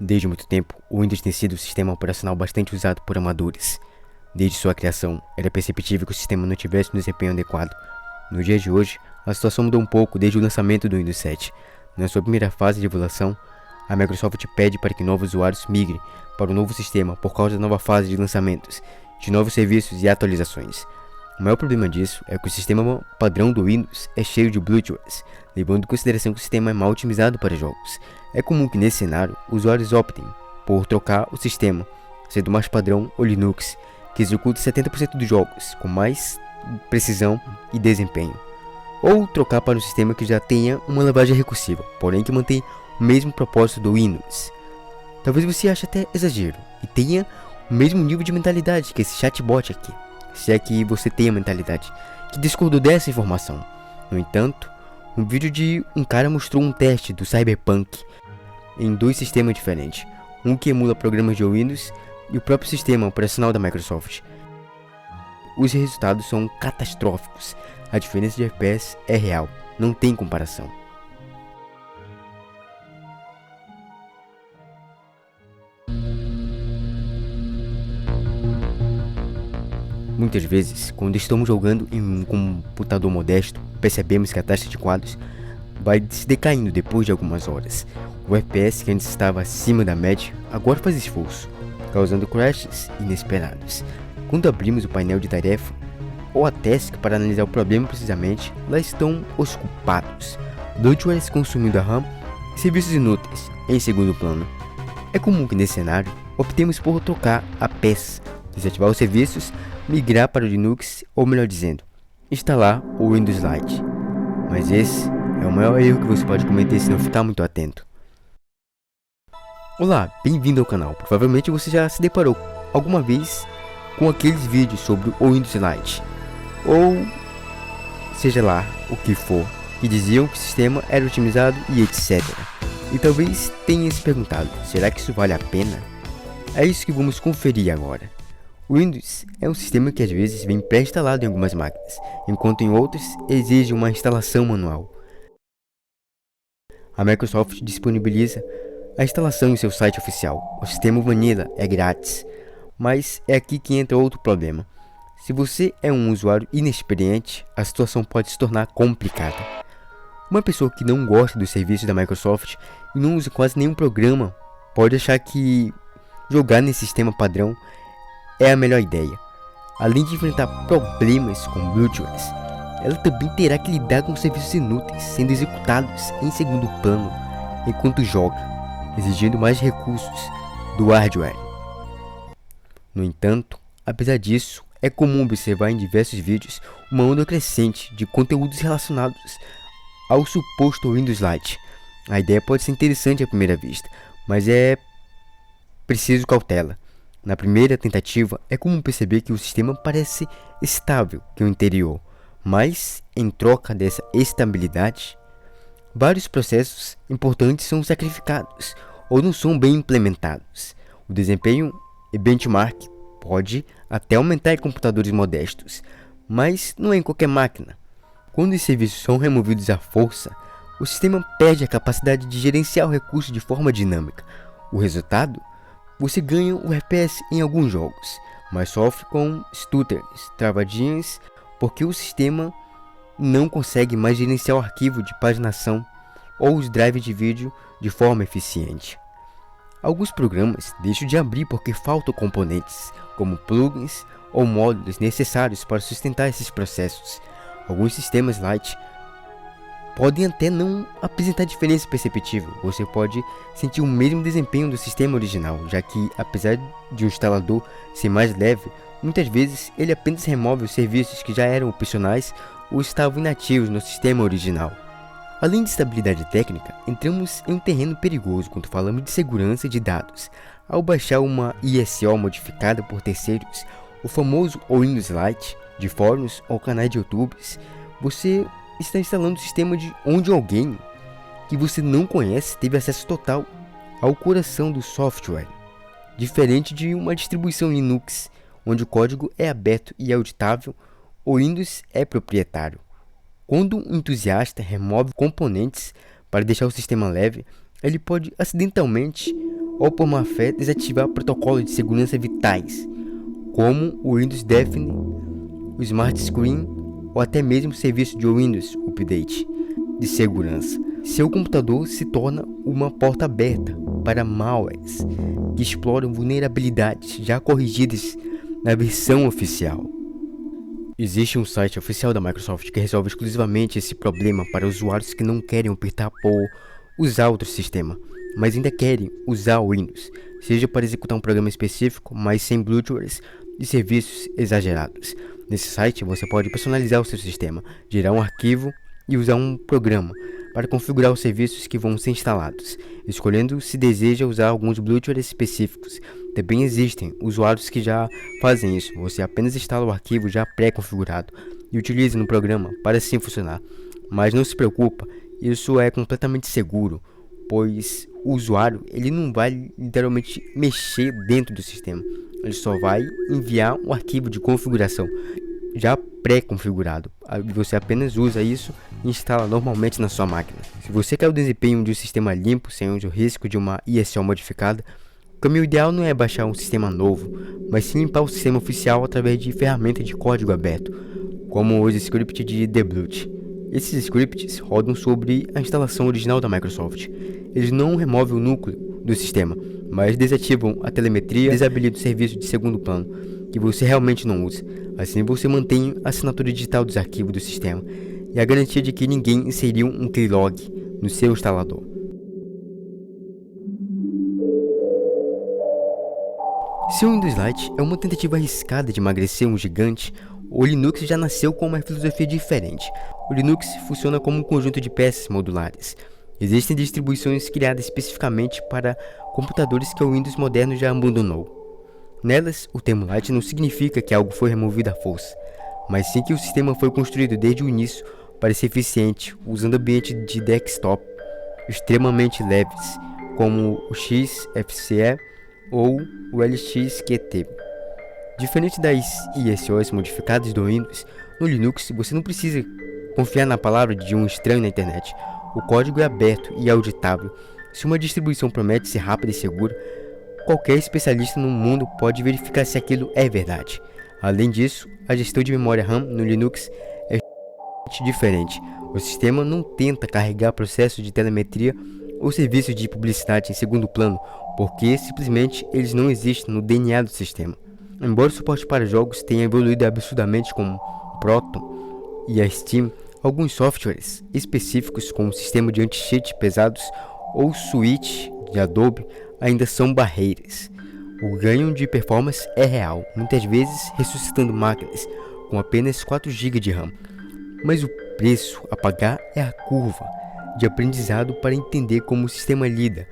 Desde muito tempo, o Windows tem sido um sistema operacional bastante usado por amadores. Desde sua criação, era perceptível que o sistema não tivesse um desempenho adequado. No dia de hoje, a situação mudou um pouco desde o lançamento do Windows 7. Na sua primeira fase de evolução, a Microsoft pede para que novos usuários migrem para o novo sistema por causa da nova fase de lançamentos, de novos serviços e atualizações. O maior problema disso é que o sistema padrão do Windows é cheio de bloatwares, levando em consideração que o sistema é mal otimizado para jogos. É comum que nesse cenário, usuários optem por trocar o sistema, sendo mais padrão o Linux, que executa 70% dos jogos com mais precisão e desempenho, ou trocar para um sistema que já tenha uma lavagem recursiva, porém que mantém o mesmo propósito do Windows. Talvez você ache até exagero e tenha o mesmo nível de mentalidade que esse chatbot aqui, se é que você tem a mentalidade, que discordou dessa informação. No entanto, um vídeo de um cara mostrou um teste do Cyberpunk em dois sistemas diferentes, um que emula programas de Windows e o próprio sistema operacional da Microsoft. Os resultados são catastróficos, a diferença de FPS é real, não tem comparação. Muitas vezes, quando estamos jogando em um computador modesto, percebemos que a taxa de quadros vai se decaindo depois de algumas horas. O FPS que antes estava acima da média, agora faz esforço, causando crashes inesperados. Quando abrimos o painel de tarefa ou a task para analisar o problema precisamente, lá estão os culpados. Bloatwares consumindo a RAM e serviços inúteis em segundo plano. É comum que nesse cenário optemos por trocar a peça, desativar os serviços, migrar para o Linux ou, melhor dizendo, instalar o Windows Lite. Mas esse é o maior erro que você pode cometer se não ficar muito atento. Olá, bem-vindo ao canal. Provavelmente você já se deparou alguma vez com aqueles vídeos sobre o Windows Lite, ou seja lá o que for, que diziam que o sistema era otimizado e etc. E talvez tenha se perguntado, será que isso vale a pena? É isso que vamos conferir agora. O Windows é um sistema que às vezes vem pré-instalado em algumas máquinas, enquanto em outras exige uma instalação manual. A Microsoft disponibiliza a instalação em seu site oficial. O sistema Vanilla é grátis, mas é aqui que entra outro problema. Se você é um usuário inexperiente, a situação pode se tornar complicada. Uma pessoa que não gosta dos serviços da Microsoft e não usa quase nenhum programa pode achar que jogar nesse sistema padrão é a melhor ideia. Além de enfrentar problemas com bloatwares, ela também terá que lidar com serviços inúteis sendo executados em segundo plano enquanto joga, exigindo mais recursos do hardware. No entanto, apesar disso, é comum observar em diversos vídeos uma onda crescente de conteúdos relacionados ao suposto Windows Lite. A ideia pode ser interessante à primeira vista, mas é preciso cautela. Na primeira tentativa, é comum perceber que o sistema parece estável que o interior, mas em troca dessa estabilidade, vários processos importantes são sacrificados ou não são bem implementados. O desempenho e benchmark pode até aumentar em computadores modestos, mas não é em qualquer máquina. Quando os serviços são removidos à força, o sistema perde a capacidade de gerenciar o recurso de forma dinâmica. O resultado? Você ganha o FPS em alguns jogos, mas sofre com stutters, travadinhas, porque o sistema não consegue mais gerenciar o arquivo de paginação ou os drives de vídeo de forma eficiente. Alguns programas deixam de abrir porque faltam componentes, como plugins ou módulos necessários para sustentar esses processos. Alguns sistemas Lite podem até não apresentar diferença perceptível. Você pode sentir o mesmo desempenho do sistema original, já que, apesar de o instalador ser mais leve, muitas vezes ele apenas remove os serviços que já eram opcionais ou estavam inativos no sistema original. Além de estabilidade técnica, entramos em um terreno perigoso quando falamos de segurança de dados. Ao baixar uma ISO modificada por terceiros, o famoso Windows Lite, de fóruns ou canais de YouTube, você está instalando o sistema de onde alguém que você não conhece teve acesso total ao coração do software, diferente de uma distribuição Linux, onde o código é aberto e auditável. O Windows é proprietário. Quando um entusiasta remove componentes para deixar o sistema leve, ele pode acidentalmente ou por má fé desativar protocolos de segurança vitais, como o Windows Define, o Smart Screen ou até mesmo o serviço de Windows Update de segurança. Seu computador se torna uma porta aberta para malwares que exploram vulnerabilidades já corrigidas na versão oficial. Existe um site oficial da Microsoft que resolve exclusivamente esse problema para usuários que não querem apertar por usar outro sistema, mas ainda querem usar o Windows, seja para executar um programa específico, mas sem bloatwares e serviços exagerados. Nesse site você pode personalizar o seu sistema, gerar um arquivo e usar um programa para configurar os serviços que vão ser instalados, escolhendo se deseja usar alguns bloatwares específicos. Também existem usuários que já fazem isso, você apenas instala o arquivo já pré-configurado e utiliza no programa para assim funcionar. Mas não se preocupa, isso é completamente seguro, pois o usuário ele não vai literalmente mexer dentro do sistema, ele só vai enviar um arquivo de configuração já pré-configurado. Você apenas usa isso e instala normalmente na sua máquina. Se você quer o desempenho de um sistema limpo sem o risco de uma ISO modificada, o caminho ideal não é baixar um sistema novo, mas sim limpar o sistema oficial através de ferramentas de código aberto, como os scripts de debloat. Esses scripts rodam sobre a instalação original da Microsoft. Eles não removem o núcleo do sistema, mas desativam a telemetria e desabilitam o serviço de segundo plano que você realmente não usa. Assim você mantém a assinatura digital dos arquivos do sistema e a garantia de que ninguém inseriu um keylog no seu instalador. Se o Windows Lite é uma tentativa arriscada de emagrecer um gigante, o Linux já nasceu com uma filosofia diferente. O Linux funciona como um conjunto de peças modulares. Existem distribuições criadas especificamente para computadores que o Windows moderno já abandonou. Nelas, o termo Lite não significa que algo foi removido à força, mas sim que o sistema foi construído desde o início para ser eficiente, usando ambientes de desktop extremamente leves, como o XFCE ou o LXQT. Diferente das ISOs modificadas do Windows, no Linux você não precisa confiar na palavra de um estranho na internet. O código é aberto e auditável. Se uma distribuição promete ser rápida e segura, qualquer especialista no mundo pode verificar se aquilo é verdade. Além disso, a gestão de memória RAM no Linux é diferente. O sistema não tenta carregar processos de telemetria ou serviços de publicidade em segundo plano, porque simplesmente eles não existem no DNA do sistema. Embora o suporte para jogos tenha evoluído absurdamente com o Proton e a Steam, alguns softwares específicos como o sistema de anti-cheat pesados ou switch de Adobe ainda são barreiras. O ganho de performance é real, muitas vezes ressuscitando máquinas com apenas 4 GB de RAM. Mas o preço a pagar é a curva de aprendizado para entender como o sistema lida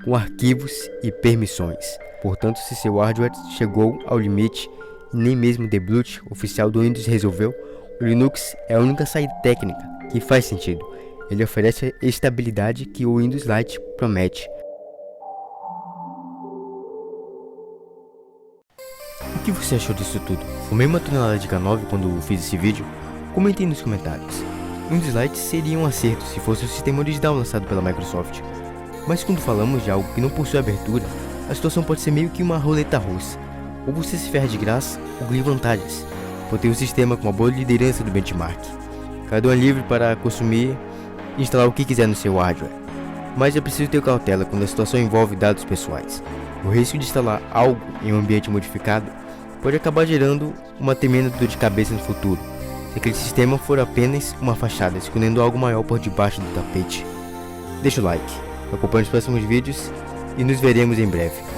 com arquivos e permissões. Portanto, se seu hardware chegou ao limite e nem mesmo o debloat oficial do Windows resolveu, o Linux é a única saída técnica que faz sentido. Ele oferece a estabilidade que o Windows Lite promete. O que você achou disso tudo? Fumei uma tonelada de K9 quando fiz esse vídeo? Comente aí nos comentários. O Windows Lite seria um acerto se fosse o sistema original lançado pela Microsoft. Mas quando falamos de algo que não possui abertura, a situação pode ser meio que uma roleta russa. Ou você se ferra de graça, ou ganha vantagens, por ter um sistema com uma boa liderança do benchmark. Cada um é livre para consumir e instalar o que quiser no seu hardware. Mas é preciso ter cautela quando a situação envolve dados pessoais. O risco de instalar algo em um ambiente modificado pode acabar gerando uma tremenda dor de cabeça no futuro, se aquele sistema for apenas uma fachada, escondendo algo maior por debaixo do tapete. Deixa o like, acompanhe os próximos vídeos e nos veremos em breve.